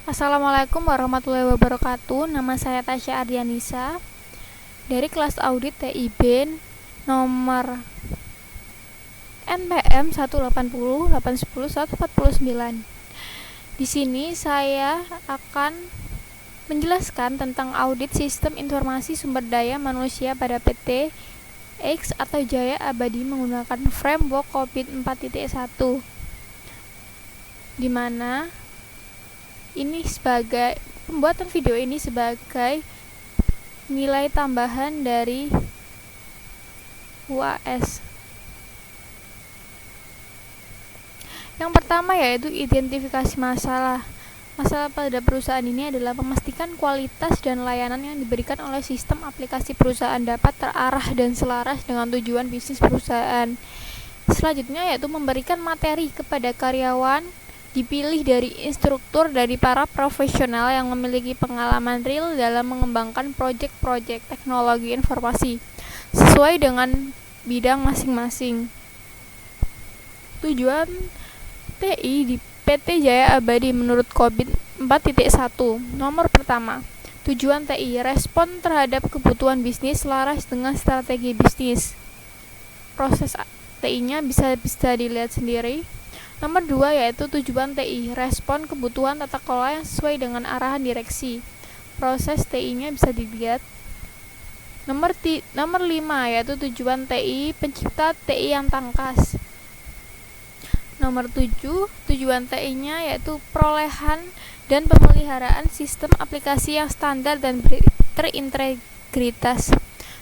Assalamualaikum warahmatullahi wabarakatuh. Nama saya Tasya Ardianisa dari kelas audit TIB nomor NPM 180 810 149. Di sini saya akan menjelaskan tentang audit sistem informasi sumber daya manusia pada PT X atau Jaya Abadi menggunakan framework COVID 4.1, di mana ini sebagai pembuatan video ini sebagai nilai tambahan dari UAS. Yang pertama yaitu identifikasi masalah. Masalah pada perusahaan ini adalah memastikan kualitas dan layanan yang diberikan oleh sistem aplikasi perusahaan dapat terarah dan selaras dengan tujuan bisnis perusahaan. Selanjutnya yaitu memberikan materi kepada karyawan dipilih dari instruktur dari para profesional yang memiliki pengalaman real dalam mengembangkan proyek-proyek teknologi informasi sesuai dengan bidang masing-masing. Tujuan TI di PT Jaya Abadi menurut COVID 4.1. Nomor pertama, tujuan TI respon terhadap kebutuhan bisnis selaras dengan strategi bisnis. Proses TI-nya bisa dilihat sendiri. Nomor 2 yaitu tujuan TI, respon kebutuhan tata kelola yang sesuai dengan arahan direksi. Proses TI-nya bisa dilihat. Nomor 5 yaitu tujuan TI, pencipta TI yang tangkas. Nomor 7, tujuan TI-nya yaitu perolehan dan pemeliharaan sistem aplikasi yang standar dan terintegritas.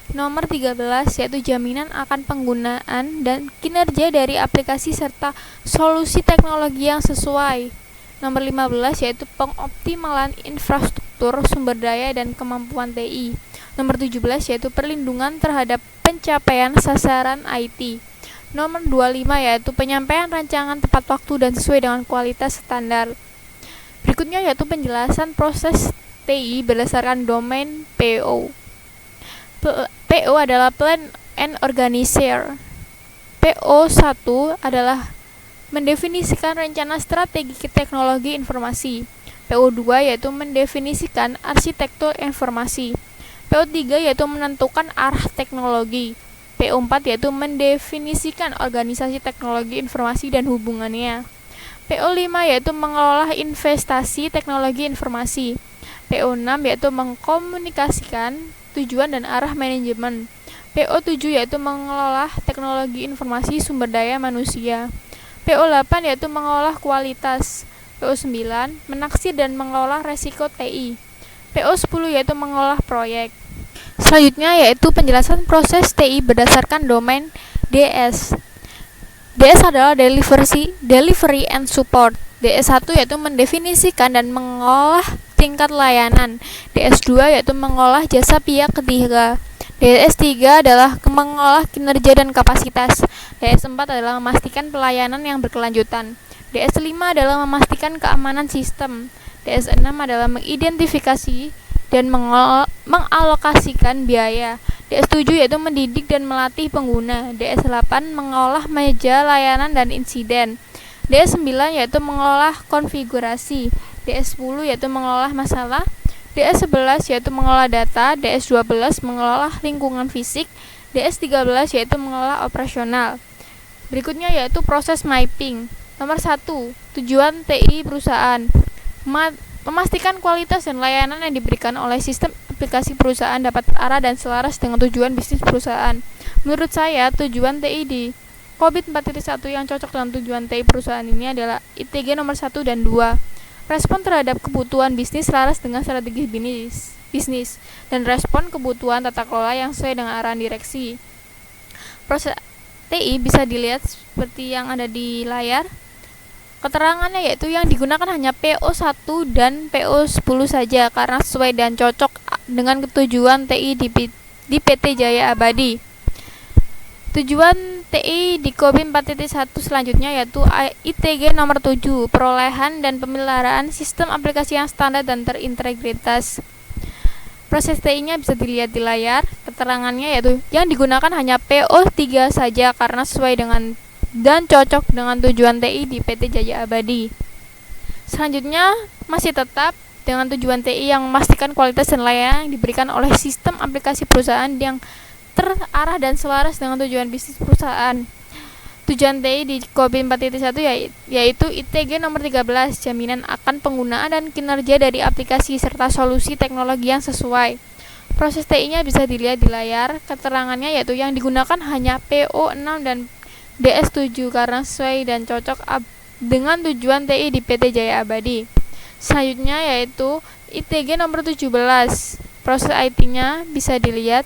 Nomor 13 yaitu jaminan akan penggunaan dan kinerja dari aplikasi serta solusi teknologi yang sesuai. Nomor 15 yaitu pengoptimalan infrastruktur, sumber daya dan kemampuan TI. Nomor 17 yaitu perlindungan terhadap pencapaian sasaran IT. Nomor 25 yaitu penyampaian rancangan tepat waktu dan sesuai dengan kualitas standar. Berikutnya yaitu penjelasan proses TI berdasarkan domain PO. PO adalah Plan and Organizer. PO1 adalah mendefinisikan rencana strategi teknologi informasi. PO2 yaitu mendefinisikan arsitektur informasi. PO3 yaitu menentukan arah teknologi. PO4 yaitu mendefinisikan organisasi teknologi informasi dan hubungannya. PO5 yaitu mengelola investasi teknologi informasi. PO6 yaitu mengkomunikasikan tujuan dan arah manajemen. PO7 yaitu mengelola teknologi informasi sumber daya manusia. PO8 yaitu mengelola kualitas. PO9 menaksir dan mengelola resiko TI. PO10 yaitu mengelola proyek. Selanjutnya yaitu penjelasan proses TI berdasarkan domain DS. DS adalah delivery and support. DS1 yaitu mendefinisikan dan mengolah tingkat layanan. DS2 yaitu mengolah jasa pihak ketiga. DS3 adalah mengolah kinerja dan kapasitas. DS4 adalah memastikan pelayanan yang berkelanjutan. DS5 adalah memastikan keamanan sistem. DS6 adalah mengidentifikasi dan mengalokasikan biaya. DS7 yaitu mendidik dan melatih pengguna. DS8 mengolah meja layanan dan insiden. DS9 yaitu mengolah konfigurasi. DS10 yaitu mengolah masalah. DS11 yaitu mengolah data. DS12 mengelola lingkungan fisik. DS13 yaitu mengelola operasional. Berikutnya yaitu proses mapping. Nomor 1, tujuan TI perusahaan. Memastikan kualitas dan layanan yang diberikan oleh sistem aplikasi perusahaan dapat terarah dan selaras dengan tujuan bisnis perusahaan. Menurut saya, tujuan TI di COVID 4.1 yang cocok dengan tujuan TI perusahaan ini adalah ITG nomor 1 dan 2. Respon terhadap kebutuhan bisnis selaras dengan strategi bisnis dan respon kebutuhan tata kelola yang sesuai dengan arahan direksi. Proses TI bisa dilihat seperti yang ada di layar. Keterangannya yaitu yang digunakan hanya PO1 dan PO10 saja karena sesuai dan cocok dengan tujuan TI di PT Jaya Abadi. Tujuan TI di COVID 4.1 selanjutnya yaitu ITG nomor 7, perolehan dan pemeliharaan sistem aplikasi yang standar dan terintegritas. Proses TI-nya bisa dilihat di layar. Keterangannya yaitu yang digunakan hanya PO3 saja karena sesuai dengan dan cocok dengan tujuan TI di PT Jaya Abadi. Selanjutnya masih tetap dengan tujuan TI yang memastikan kualitas dan layanan yang diberikan oleh sistem aplikasi perusahaan yang terarah dan selaras dengan tujuan bisnis perusahaan. Tujuan TI di COVID 4.1 yaitu ITG nomor 13, jaminan akan penggunaan dan kinerja dari aplikasi serta solusi teknologi yang sesuai. Proses TI-nya bisa dilihat di layar. Keterangannya yaitu yang digunakan hanya PO6 dan DS7 karena sesuai dan cocok dengan tujuan TI di PT Jaya Abadi. Selanjutnya yaitu ITG nomor 17. Proses IT-nya bisa dilihat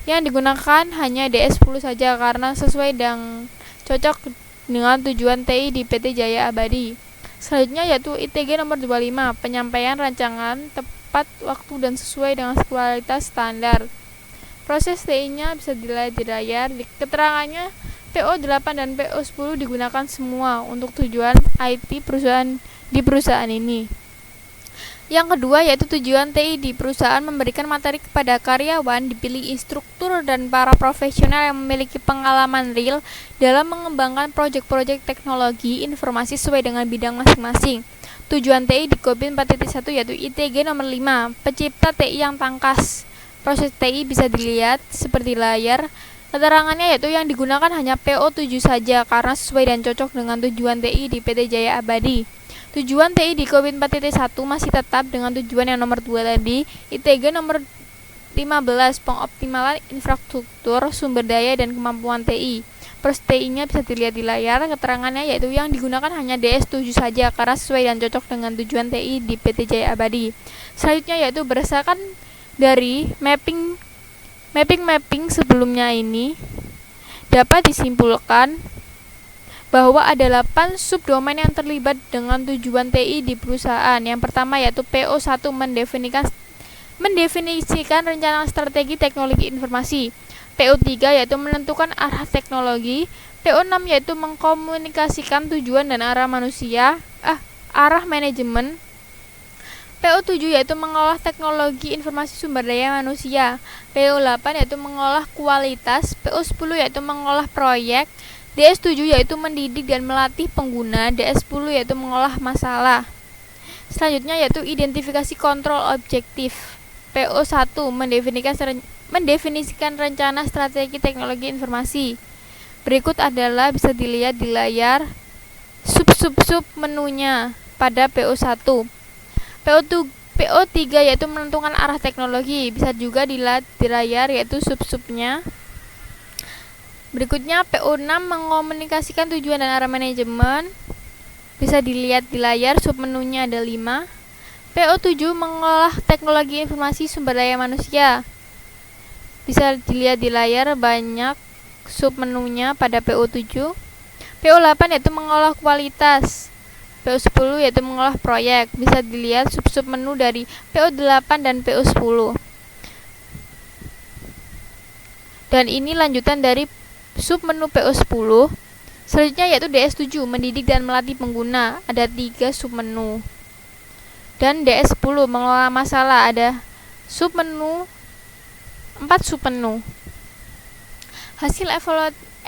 yang digunakan hanya DS10 saja karena sesuai dan cocok dengan tujuan TI di PT Jaya Abadi. Selanjutnya yaitu ITG nomor 25. Penyampaian rancangan tepat waktu dan sesuai dengan kualitas standar. Proses TI-nya bisa dilihat di layar. Keterangannya PO8 dan PO10 digunakan semua untuk tujuan IT perusahaan di perusahaan ini. Yang kedua yaitu tujuan TI di perusahaan memberikan materi kepada karyawan, dipilih instruktur dan para profesional yang memiliki pengalaman real dalam mengembangkan proyek-proyek teknologi informasi sesuai dengan bidang masing-masing. Tujuan TI di COVID 4.1 yaitu ITG nomor 5, pencipta TI yang tangkas. Proses TI bisa dilihat seperti layar. Keterangannya yaitu yang digunakan hanya PO7 saja karena sesuai dan cocok dengan tujuan TI di PT Jaya Abadi. Tujuan TI di COVID 4.1 masih tetap dengan tujuan yang nomor 2 tadi, ITG nomor 15, pengoptimalan infrastruktur, sumber daya, dan kemampuan TI. Proses TI-nya bisa dilihat di layar. Keterangannya yaitu yang digunakan hanya DS7 saja karena sesuai dan cocok dengan tujuan TI di PT Jaya Abadi. Selanjutnya yaitu berdasarkan dari mapping sebelumnya ini dapat disimpulkan bahwa ada 8 subdomain yang terlibat dengan tujuan TI di perusahaan. Yang pertama yaitu PO1 mendefinisikan rencana strategi teknologi informasi. PO3 yaitu menentukan arah teknologi. PO6 yaitu mengkomunikasikan tujuan dan arah manajemen. PO7 yaitu mengolah teknologi informasi sumber daya manusia. PO8 yaitu mengolah kualitas. PO10 yaitu mengolah proyek. DS7 yaitu mendidik dan melatih pengguna. DS10 yaitu mengolah masalah. Selanjutnya yaitu identifikasi kontrol objektif. PO1 mendefinisikan rencana strategi teknologi informasi. Berikut adalah bisa dilihat di layar sub menunya pada PO1. PO3 yaitu menentukan arah teknologi, bisa juga dilihat di layar yaitu sub-subnya. Berikutnya PO6 mengkomunikasikan tujuan dan arah manajemen, bisa dilihat di layar, sub-menunya ada 5. PO7 mengolah teknologi informasi sumber daya manusia, bisa dilihat di layar, banyak sub-menunya pada PO7. PO8 yaitu mengolah kualitas. PO10 yaitu mengolah proyek, bisa dilihat sub-sub menu dari PO8 dan PO10. Dan ini lanjutan dari sub menu PO10. Selanjutnya yaitu DS7, mendidik dan melatih pengguna, ada 3 sub menu. Dan DS10, mengelola masalah, ada sub menu 4 sub menu. Hasil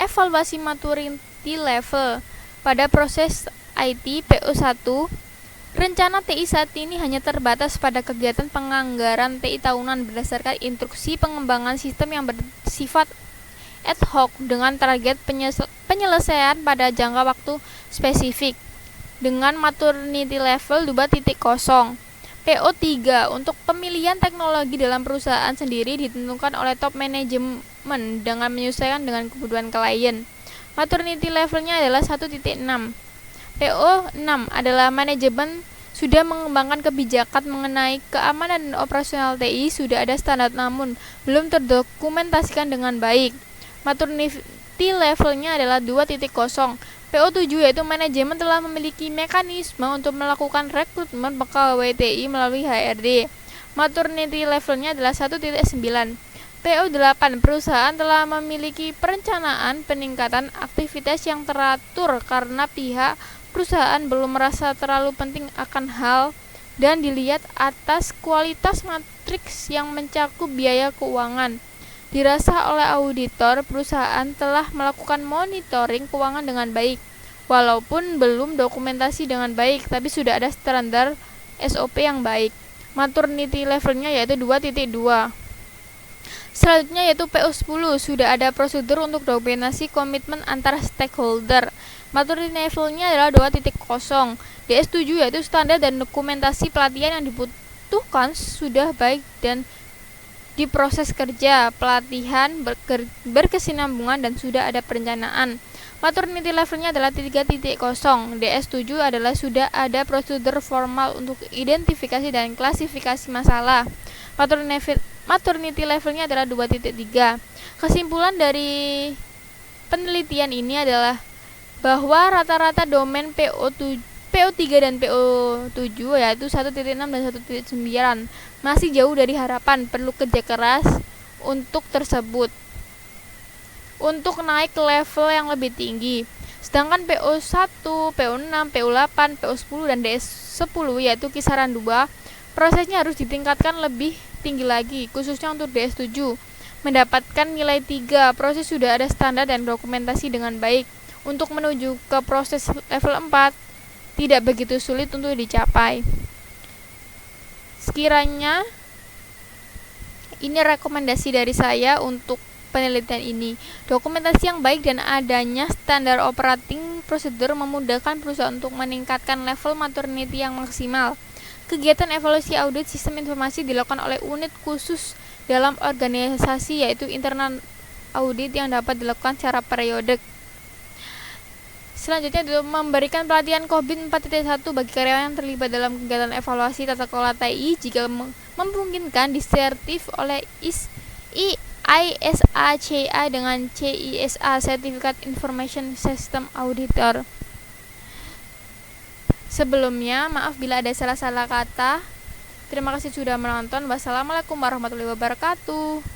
evaluasi maturity level pada proses IT PO1, rencana TI saat ini hanya terbatas pada kegiatan penganggaran TI tahunan berdasarkan instruksi pengembangan sistem yang bersifat ad hoc dengan target penyelesaian pada jangka waktu spesifik dengan maturity level 2.0. PO3 untuk pemilihan teknologi dalam perusahaan sendiri ditentukan oleh top manajemen dengan menyesuaikan dengan kebutuhan klien. Maturity levelnya adalah 1.6. PO6 adalah manajemen sudah mengembangkan kebijakan mengenai keamanan dan operasional TI, sudah ada standar namun belum terdokumentasikan dengan baik. Maturity levelnya adalah 2.0. PO7 yaitu manajemen telah memiliki mekanisme untuk melakukan rekrutmen pegawai TI melalui HRD. Maturity levelnya adalah 1.9. PO8 perusahaan telah memiliki perencanaan peningkatan aktivitas yang teratur karena pihak perusahaan belum merasa terlalu penting akan hal dan dilihat atas kualitas matriks yang mencakup biaya keuangan. Dirasa oleh auditor, perusahaan telah melakukan monitoring keuangan dengan baik. walaupun belum dokumentasi dengan baik, tapi sudah ada standar SOP yang baik. Maturity levelnya yaitu 2.2. Selanjutnya yaitu PO10, sudah ada prosedur untuk dokumentasi komitmen antar stakeholder. Maturity levelnya adalah 2.0. DS7 yaitu standar dan dokumentasi pelatihan yang dibutuhkan sudah baik dan di proses kerja, pelatihan berkesinambungan dan sudah ada perencanaan. Maturity levelnya adalah 3.0. DS7 adalah sudah ada prosedur formal untuk identifikasi dan klasifikasi masalah. Maturity levelnya adalah 2.3. Kesimpulan dari penelitian ini adalah bahwa rata-rata domain PO3 dan PO7 yaitu 1.6 dan 1.9 masih jauh dari harapan, perlu kerja keras untuk tersebut untuk naik ke level yang lebih tinggi. Sedangkan PO1, PO6, PO8, PO10 dan DS10 yaitu kisaran 2, prosesnya harus ditingkatkan lebih tinggi lagi, khususnya untuk DS7 mendapatkan nilai 3. Proses sudah ada standar dan dokumentasi dengan baik. Untuk menuju ke proses level 4 tidak begitu sulit untuk dicapai. Sekiranya ini rekomendasi dari saya untuk penelitian ini. Dokumentasi yang baik dan adanya standar operating procedure memudahkan perusahaan untuk meningkatkan level maturity yang maksimal. Kegiatan evaluasi audit sistem informasi dilakukan oleh unit khusus dalam organisasi yaitu internal audit yang dapat dilakukan secara periodik. Selanjutnya memberikan pelatihan COVID 4.1 bagi karyawan yang terlibat dalam kegiatan evaluasi tata kelola TI jika memungkinkan disertif oleh ISACA dengan CISA Certificate Information System Auditor. Sebelumnya, maaf bila ada salah-salah kata. Terima kasih sudah menonton. Wassalamualaikum warahmatullahi wabarakatuh.